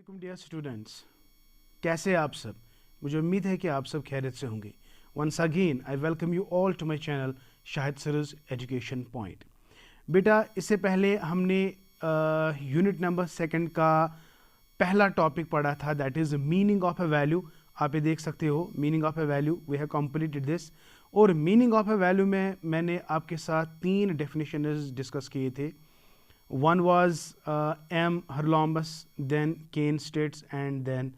वालेकुम dear students, कैसे हैं आप सब। मुझे उम्मीद है कि आप सब खैरियत से होंगे। Once again I welcome you all to my channel Shahid Saraj education point. बेटा, इससे पहले हमने यूनिट नंबर 2 का पहला टॉपिक पढ़ा था, that is meaning of a value. आप ये देख सकते हो, meaning of a value, we have completed this. और मीनिंग ऑफ ए वैल्यू में मैंने आपके साथ 3 डेफिनेशंस डिस्कस किए थे। One was M. Harlambus, then Kane States, and then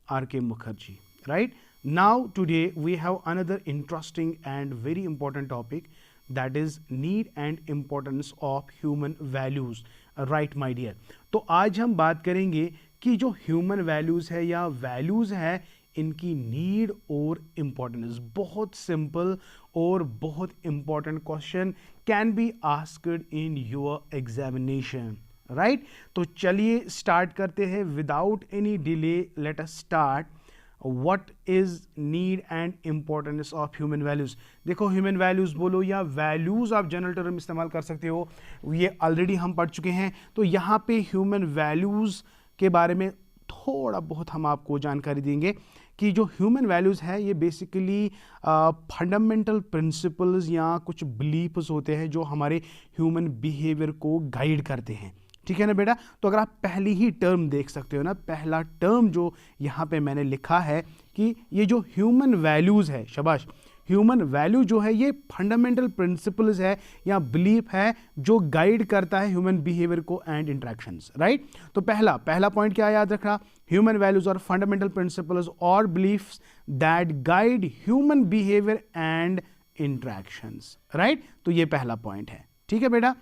R.K. Mukherjee. Right? Now, today we have another interesting and very important topic, that is need and importance of human values. Right, my dear. तो आज हम बात करेंगे कि जो human values है या values है, इनकी नीड और इम्पोर्टेंस। बहुत सिंपल और बहुत important question can be asked in your examination. Right, तो चलिए स्टार्ट करते हैं without any delay. Let us start. What is need and importance of human values. देखो, ह्यूमन वैल्यूज बोलो या वैल्यूज आप जनरल टर्म इस्तेमाल कर सकते हो, ये ऑलरेडी हम पढ़ चुके हैं। तो यहाँ पे ह्यूमन वैल्यूज के बारे में थोड़ा बहुत हम आपको जानकारी देंगे कि जो ह्यूमन वैल्यूज़ है ये बेसिकली फंडामेंटल प्रिंसिपल्स या कुछ बिलीफ्स होते हैं जो हमारे ह्यूमन बिहेवियर को गाइड करते हैं। ठीक है ना बेटा। तो अगर आप पहली ही टर्म देख सकते हो ना, पहला टर्म जो यहाँ पे मैंने लिखा है कि ये जो ह्यूमन वैल्यूज़ है, शाबाश, ह्यूमन वैल्यू जो है ये फंडामेंटल प्रिंसिपल्स है या बिलीफ है जो गाइड करता है ह्यूमन बिहेवियर को एंड इंटरेक्शंस। राइट, तो पहला पॉइंट क्या याद रखना, ह्यूमन वैल्यूज और फंडामेंटल प्रिंसिपल्स और beliefs that guide human behaviour and interactions. Right, तो ये पहला पॉइंट है। ठीक है बेटा,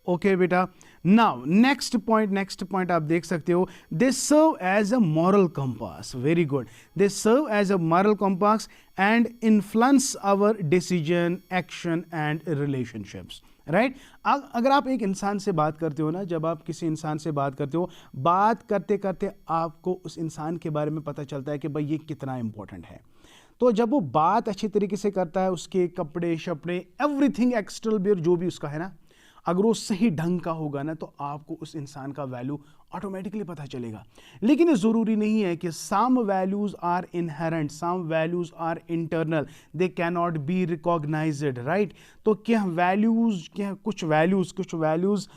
ओके बेटा। नाउ नेक्स्ट पॉइंट आप देख सकते हो, they serve as a moral compass. Very good, they serve as a moral compass and influence our decision, action and relationships. Right, अगर आप एक इंसान से बात करते हो ना, जब आप किसी इंसान से बात करते हो, बात करते करते आपको उस इंसान के बारे में पता चलता है कि भाई ये कितना इंपॉर्टेंट है। तो जब वो बात अच्छी तरीके से करता है, उसके कपड़े शपड़े एवरीथिंग एक्सटर्नल बिहेवियर जो भी उसका है ना, अगर वो सही ढंग का होगा ना, तो आपको उस इंसान का वैल्यू ऑटोमेटिकली पता चलेगा। लेकिन ये ज़रूरी नहीं है कि some values are inherent, some values are internal, they can not be recognized. Right, तो कुछ वैल्यूज़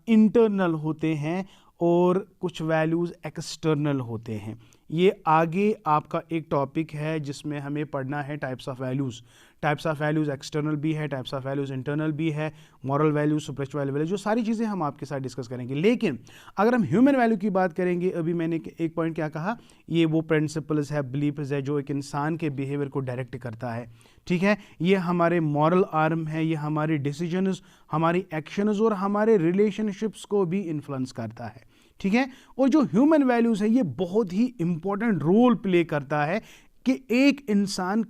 इंटरनल होते हैं और कुछ वैल्यूज़ एक्सटर्नल होते हैं। ये आगे आपका एक टॉपिक है जिसमें हमें पढ़ना है types of values. Types of values external भी है, टाइप्स ऑफ वैल्यूज़ इंटरनल भी है, मॉरल वैल्यूज, स्पिरिचुअल वैल्यूज, जो सारी चीज़ें हम आपके साथ डिस्कस करेंगे। लेकिन अगर हम ह्यूमन वैल्यू की बात करेंगे, अभी मैंने एक पॉइंट क्या कहा, ये वो प्रिंसिपल्स है, बिलीफ्स है जो एक इंसान के बिहेवियर को डायरेक्ट करता है। ठीक है, ये हमारे मॉरल आर्म है, ये हमारी डिसीजंस, हमारी एक्शंस और हमारे रिलेशनशिप्स को भी इन्फ्लुएंस करता है। ठीक है, और जो ह्यूमन वैल्यूज़ है ये बहुत ही इंपॉर्टेंट रोल प्ले करता है कि एक इंसान को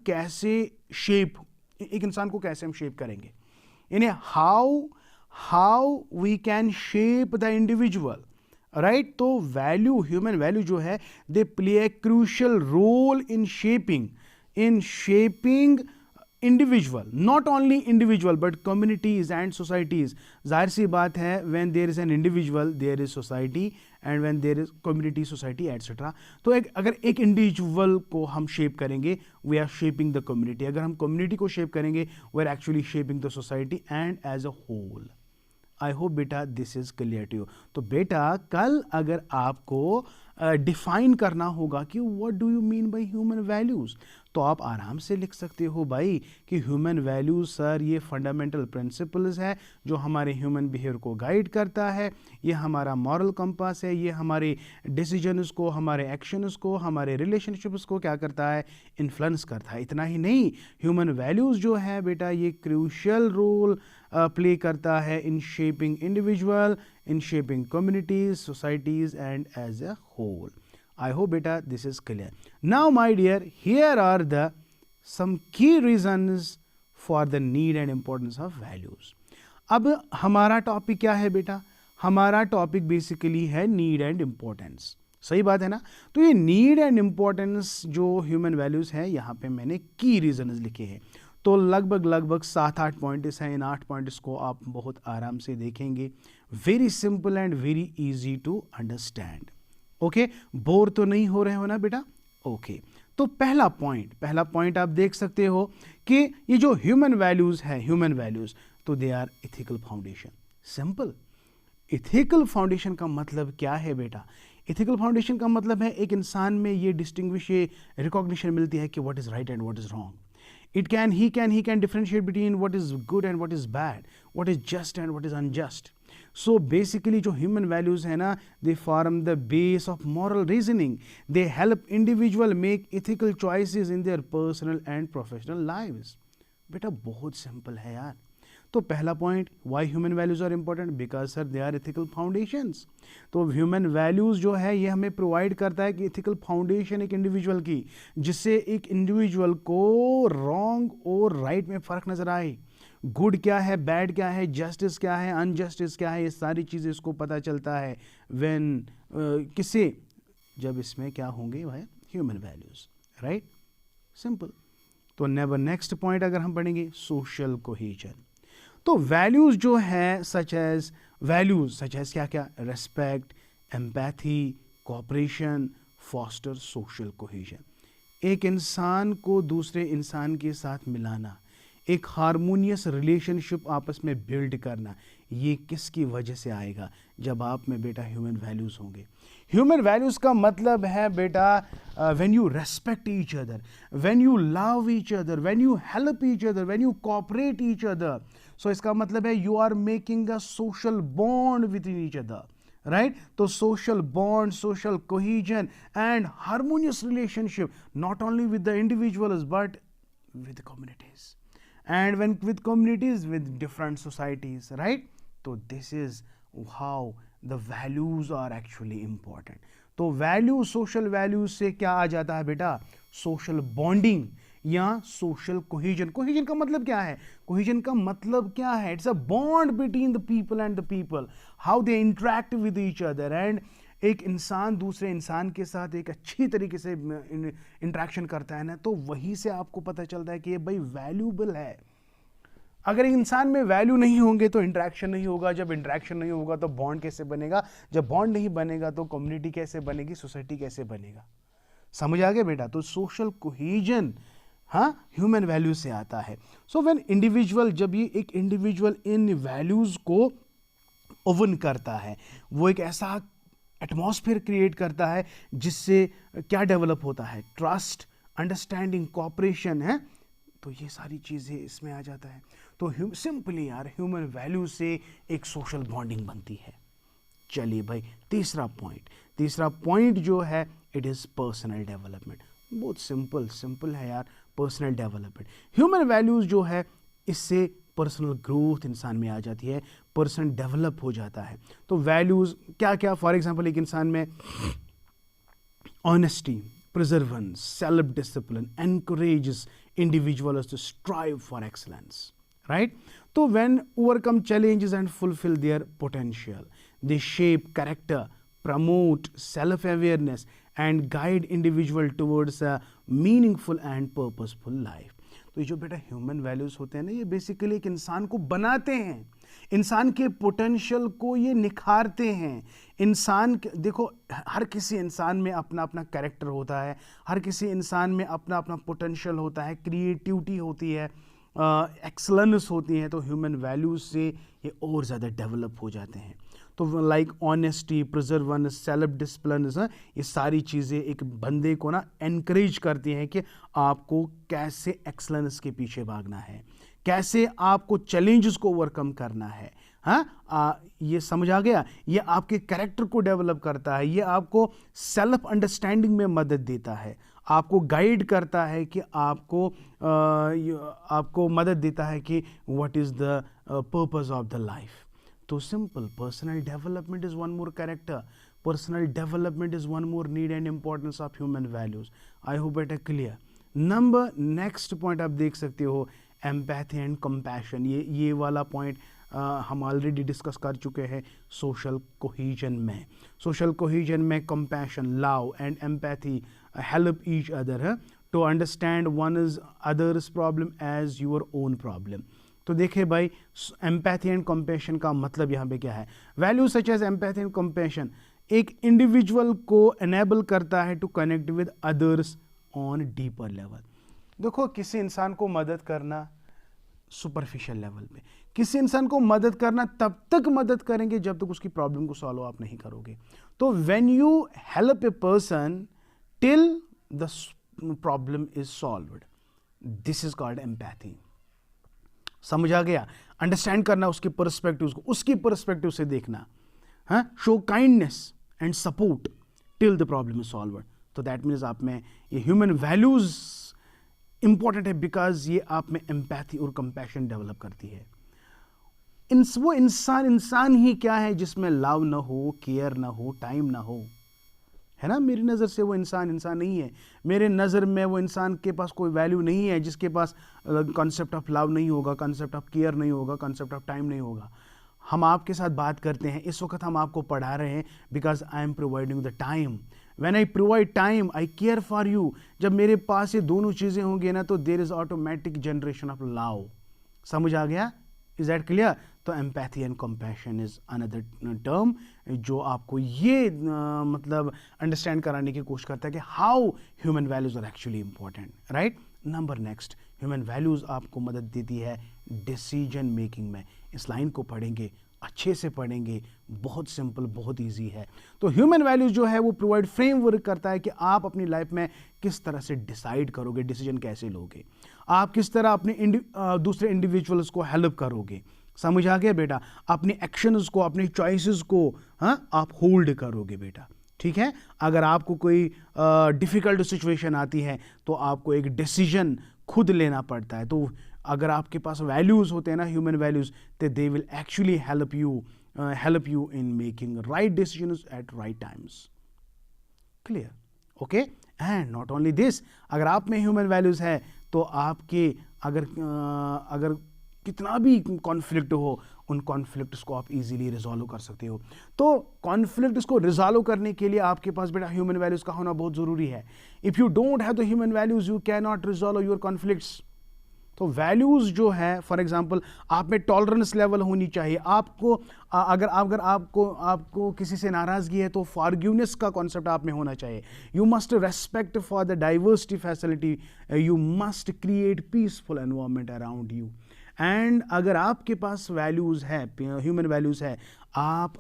कैसे हम शेप करेंगे, यानी how we can shape the individual. Right, तो ह्यूमन वैल्यू जो है, they play a crucial role in shaping individual, not only individual but communities and societies. जाहिर सी बात है, when there is an individual there is society, and when there is community, society etcetera. तो अगर एक individual को हम shape करेंगे, we are shaping the community. अगर हम कम्युनिटी को शेप करेंगे, we are actually shaping the society and as a whole. I hope बेटा this is clear to you. तो बेटा, कल अगर आपको डिफाइन करना होगा कि what do you mean by human values, तो आप आराम से लिख सकते हो भाई कि ह्यूमन वैल्यूज सर ये फंडामेंटल प्रिंसिपल्स है जो हमारे ह्यूमन बिहेवियर को गाइड करता है, ये हमारा मॉरल कंपास है, ये हमारे डिसीजंस को, हमारे एक्शंस को, हमारे रिलेशनशिप्स को क्या करता है, इन्फ्लुएंस करता है। इतना ही नहीं, ह्यूमन वैल्यूज़ जो है बेटा ये क्रूशियल रोल प्ले करता है in shaping individual, in shaping communities, societies and as a whole. I hope beta this is clear. Now my dear, here are some key reasons for the need and importance of values. अब हमारा topic क्या है बेटा, हमारा topic basically है need and importance. सही बात है ना। तो ये नीड एंड इम्पोर्टेंस जो ह्यूमन वैल्यूज़ है, यहाँ पे मैंने की रीजंस लिखे हैं। तो लगभग 7-8 पॉइंट्स हैं। इन 8 पॉइंट्स को आप बहुत आराम से देखेंगे, very simple and very easy to understand. Okay, bore तो नहीं हो रहे हो ना बेटा? ओके, तो पहला पॉइंट आप देख सकते हो कि ये जो ह्यूमन वैल्यूज है, ह्यूमन वैल्यूज, तो they are ethical foundation. Simple. Ethical foundation का मतलब क्या है बेटा? इथिकल फाउंडेशन का मतलब है एक इंसान में ये डिस्टिंग्विश, ये रिकॉग्निशन मिलती है कि what is right and what is wrong. He can differentiate between what is good and what is bad, what is just and what is unjust. So basically जो human values है ना, they form the base of moral reasoning. They help individual make ethical choices in their personal and professional lives. बेटा बहुत simple है यार। तो पहला point, why human values are important? Because sir they are ethical foundations. तो human values जो है ये हमें प्रोवाइड करता है कि इथिकल फाउंडेशन एक इंडिविजुअल की, जिससे एक इंडिविजुअल को रॉन्ग और राइट में फ़र्क नज़र आए, गुड क्या है, बैड क्या है, जस्टिस क्या है, अनजस्टिस क्या है, ये सारी चीज़ें इसको पता चलता है व्हेन किसे, जब इसमें क्या होंगे भाई, ह्यूमन वैल्यूज़, राइट? सिंपल। तो नेक्स्ट पॉइंट अगर हम पढ़ेंगे, सोशल कोहेजन। तो वैल्यूज़ जो है सच एज क्या क्या, respect, empathy, cooperation, foster social cohesion. एक इंसान को दूसरे इंसान के साथ मिलाना, एक हारमोनियस रिलेशनशिप आपस में बिल्ड करना, ये किसकी वजह से आएगा? जब आप में बेटा ह्यूमन वैल्यूज़ होंगे। ह्यूमन वैल्यूज़ का मतलब है बेटा when you respect each other, when you love each other, when you help each other, when you cooperate each other. So इसका मतलब है you are making a social bond with in each other, right? तो social bond, social cohesion and harmonious relationship not only with the individuals but with the communities, and when with communities with different societies, right? So this is how the values are actually important. तो value, social values से क्या आ जाता है बेटा? Social bonding या social cohesion. Cohesion का मतलब क्या है? कोहेजन का मतलब क्या है? It's a bond between the people and the people, how they interact with each other, and एक इंसान दूसरे इंसान के साथ एक अच्छी तरीके से इंटरेक्शन करता है ना, तो वहीं से आपको पता चलता है कि ये भाई वैल्यूबल है। अगर इंसान में वैल्यू नहीं होंगे तो इंटरेक्शन नहीं होगा, जब इंटरेक्शन नहीं होगा तो बॉन्ड कैसे बनेगा, जब बॉन्ड नहीं बनेगा तो कम्युनिटी कैसे बनेगी, सोसाइटी कैसे बनेगा? समझ आ गया बेटा? तो सोशल कोहेजन हाँ ह्यूमन वैल्यू से आता है। सो व्हेन इंडिविजुअल, जब ये एक इंडिविजुअल इन वैल्यूज को ओवन करता है, वो एक ऐसा एटमॉस्फेयर क्रिएट करता है जिससे क्या डेवलप होता है? ट्रस्ट, अंडरस्टैंडिंग, कोऑपरेशन है। तो ये सारी चीज़ें इसमें आ जाता है। तो सिंपली यार ह्यूमन वैल्यू से एक सोशल बॉन्डिंग बनती है। चलिए भाई, तीसरा पॉइंट जो है इट इज़ पर्सनल डेवलपमेंट। बहुत सिंपल है यार, पर्सनल डेवलपमेंट। ह्यूमन वैल्यूज़ जो है इससे पर्सनल ग्रोथ इंसान में आ जाती है, पर्सन डेवलप हो जाता है। तो वैल्यूज़ क्या क्या? फॉर एग्जांपल एक इंसान में honesty, perseverance, self-discipline encourages individuals to strive for excellence, right? So when overcome challenges and fulfill their potential, they shape character, promote self-awareness, and guide individual towards a meaningful and purposeful life. तो ये जो बेटा human values होते हैं ना, ये basically एक इंसान को बनाते हैं, इंसान के पोटेंशियल को ये निखारते हैं। इंसान देखो, हर किसी इंसान में अपना अपना कैरेक्टर होता है, हर किसी इंसान में अपना अपना पोटेंशियल होता है, क्रिएटिविटी होती है, एक्सलेंस होती है। तो ह्यूमन वैल्यूज़ से ये और ज़्यादा डेवलप हो जाते हैं। तो लाइक ऑनेस्टी, प्रिजर्वेंस, सेल्फ डिसिप्लिन, ये सारी चीज़ें एक बंदे को ना एनकरेज करती हैं कि आपको कैसे एक्सलेंस के पीछे भागना है, कैसे आपको चैलेंजेस को ओवरकम करना है। हाँ, ये समझ आ गया? ये आपके कैरेक्टर को डेवलप करता है, ये आपको सेल्फ अंडरस्टैंडिंग में मदद देता है, आपको गाइड करता है कि आपको मदद देता है कि what is the purpose of the life. तो simple, personal development is one more character, personal development is one more need and importance of human values. I hope it is clear. Next point आप देख सकते हो, empathy and compassion. ये वाला point हम already discuss कर चुके हैं सोशल कोहेजन में। सोशल कोहेजन में compassion, love and empathy help each other to understand one is others problem as your own problem. तो देखिए भाई, एम्पैथी एंड कंपैशन का मतलब यहाँ पे क्या है। Value such as empathy and compassion एक इंडिविजुअल को एनेबल करता है to connect with others on deeper level. देखो, किसी इंसान को मदद करना सुपरफिशियल लेवल पे, किसी इंसान को मदद करना तब तक मदद करेंगे जब तक उसकी प्रॉब्लम को सॉल्व आप नहीं करोगे। तो when you help a person till the problem is solved, this is called empathy. समझ आ गया? अंडरस्टैंड करना उसके पर्सपेक्टिव को, उसकी पर्सपेक्टिव से देखना, हाँ, show kindness and support till the problem is solved. तो दैट मीन्स आप में ये ह्यूमन वैल्यूज इंपॉर्टेंट है, बिकॉज ये आप में एम्पैथी और कंपैशन डेवलप करती है। वो इंसान ही क्या है जिसमें लव ना हो, केयर ना हो, टाइम ना हो, है ना। मेरी नज़र से वो इंसान नहीं है। मेरे नज़र में वो इंसान के पास कोई वैल्यू नहीं है जिसके पास कॉन्सेप्ट ऑफ लव नहीं होगा, कॉन्सेप्ट ऑफ केयर नहीं होगा, कॉन्सेप्ट ऑफ टाइम नहीं होगा। हम आपके साथ बात करते हैं, इस वक्त हम आपको पढ़ा रहे हैं because I am providing the time. When I provide time, I care for you. जब मेरे पास ये दोनों चीज़ें होंगी ना, तो there is automatic generation of love. समझ आ गया? Is that clear? तो empathy and compassion is another term जो आपको ये मतलब अंडरस्टैंड कराने की कोशिश करता है कि how human values are actually important, right. Number next, human values आपको मदद देती है डिसीजन मेकिंग में। इस लाइन को पढ़ेंगे, अच्छे से पढ़ेंगे, बहुत सिंपल, बहुत इजी है। तो ह्यूमन वैल्यूज जो है वो प्रोवाइड फ्रेमवर्क करता है कि आप अपनी लाइफ में किस तरह से डिसाइड करोगे, डिसीजन कैसे लोगे, आप किस तरह अपने दूसरे इंडिविजुअल्स को हेल्प करोगे। समझ आ गया बेटा? अपनी एक्शंस को, अपनी चॉइसेस को, हाँ, आप होल्ड करोगे बेटा, ठीक है। अगर आपको कोई डिफिकल्ट सिचुएशन आती है तो आपको एक डिसीजन खुद लेना पड़ता है। तो अगर आपके पास वैल्यूज होते हैं ना, ह्यूमन वैल्यूज, तो they will actually help you in making right decisions eight right times. Clear? Okay. And not only this, अगर आप में ह्यूमन वैल्यूज है तो आपके अगर कितना भी कॉन्फ्लिक्ट हो, उन कॉन्फ्लिक्ट्स को आप इजीली रिजॉल्व कर सकते हो। तो कॉन्फ्लिक्ट्स को रिजॉल्व करने के लिए आपके पास बेटा ह्यूमन वैल्यूज का होना बहुत जरूरी है। If you don't have the human values, you can not resolve your conflicts. तो वैल्यूज जो है, फॉर एग्जांपल, आप में टॉलरेंस लेवल होनी चाहिए। आपको अगर आपको किसी से नाराजगी है तो फॉरगिवनेस का कॉन्सेप्ट आप में होना चाहिए। You must respect for the diversity facility, you must create peaceful environment around you. And अगर आपके पास वैल्यूज है, ह्यूमन वैल्यूज है, आप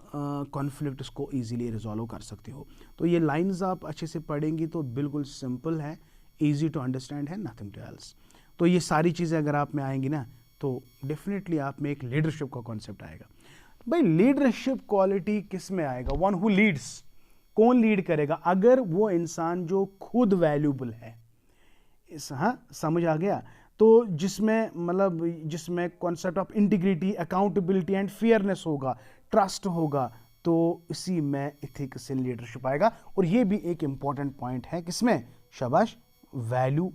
कॉन्फ्लिक्ट्स को इजीली रिजॉल्व कर सकते हो। तो ये लाइंस आप अच्छे से पढ़ेंगी तो बिल्कुल सिंपल है, इजी टू अंडरस्टैंड है, नथिंग टू एल्स। तो ये सारी चीज़ें अगर आप में आएंगी ना, तो डेफिनेटली आप में एक लीडरशिप का कॉन्सेप्ट आएगा। भाई, लीडरशिप क्वालिटी किस में आएगा? One who Leeds. कौन लीड करेगा? अगर वो इंसान जो खुद वैल्यूबल है, हाँ, समझ आ गया? तो जिसमें concept of integrity, accountability and fairness होगा, ट्रस्ट होगा, तो इसी में एथिक्स से लीडरशिप आएगा। और ये भी एक इंपॉर्टेंट पॉइंट है किसमें? शाबाश, value,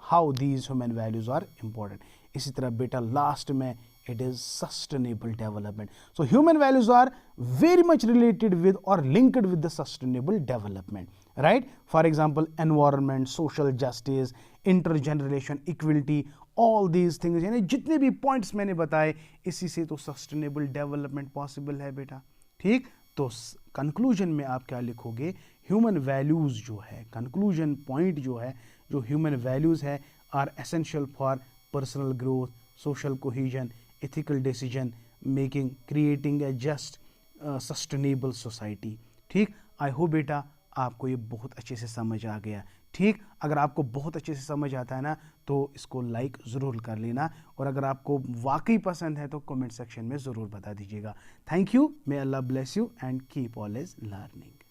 how these human values are important. इसी तरह बेटा लास्ट में it is sustainable development. So human values are very much related with or linked with the sustainable development, right? For example, environment, social justice, intergeneration equality, all these things, यानी जितने भी points मैंने बताए, इसी से तो sustainable development possible है बेटा, ठीक। तो कंक्लूजन में आप क्या लिखोगे? ह्यूमन वैल्यूज जो है, कंक्लूजन पॉइंट जो है, जो ह्यूमन वैल्यूज है, are essential for personal growth, social cohesion, ethical decision making, creating a just sustainable society, ठीक। आई होप बेटा आपको ये बहुत अच्छे से समझ आ गया, ठीक। अगर आपको बहुत अच्छे से समझ आता है ना, तो इसको लाइक ज़रूर कर लेना, और अगर आपको वाकई पसंद है तो कमेंट सेक्शन में ज़रूर बता दीजिएगा। Thank you, may Allah bless you and keep always learning.